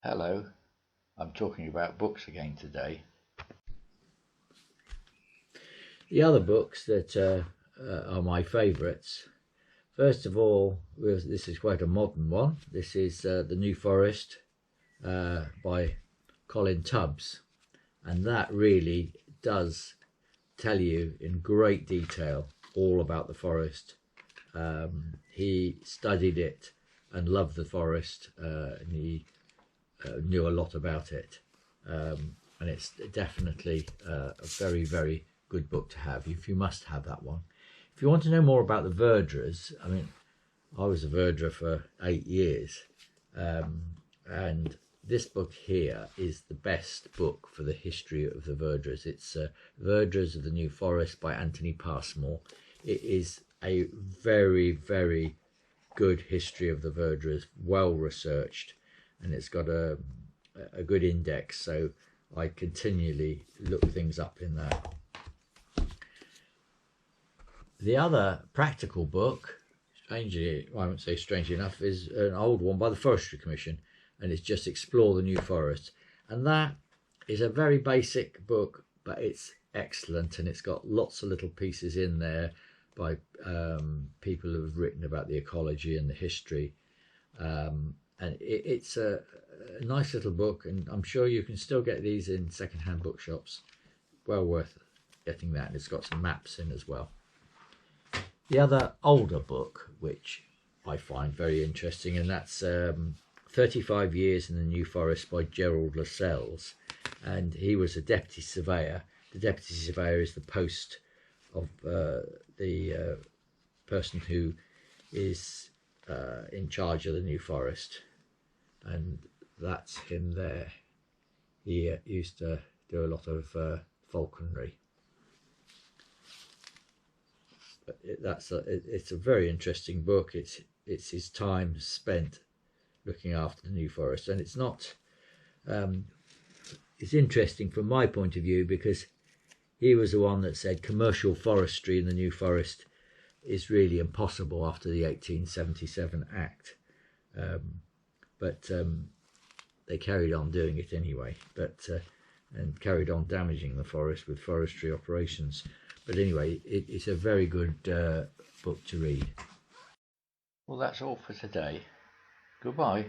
Hello, I'm talking about books again today. The other books that are my favourites, first of all, this is quite a modern one. This is The New Forest by Colin Tubbs, and that really does tell you in great detail all about the forest. He studied it and loved the forest, and he knew a lot about it. And it's definitely a very, very good book to have. You must have that one. If you want to know more about the Verdras, I mean, I was a Verdra for 8 years, and this book here is the best book for the history of the Verdras. It's Verdras of the New Forest by Anthony Passmore. It is a very, very good history of the Verdras, well researched, and it's got a good index, so I continually look things up in that. The other practical book, strangely, I won't say strangely enough, is an old one by the Forestry Commission, and it's just Explore the New Forest. And that is a very basic book, but it's excellent, and it's got lots of little pieces in there by people who have written about the ecology and the history. And it's a nice little book, and I'm sure you can still get these in second-hand bookshops. Well worth getting that, and it's got some maps in as well. The other older book, which I find very interesting, and that's 35 Years in the New Forest by Gerald Lascelles, and he was a deputy surveyor. The deputy surveyor is the post of the person who is in charge of the New Forest, and that's him there. He used to do a lot of falconry. But it's a very interesting book. It's his time spent looking after the New Forest, and it's not. It's interesting from my point of view because he was the one that said commercial forestry in the New Forest is really impossible after the 1877 Act, but they carried on doing it anyway, and carried on damaging the forest with forestry operations. But anyway, it's a very good book to read. Well, that's all for today. Goodbye.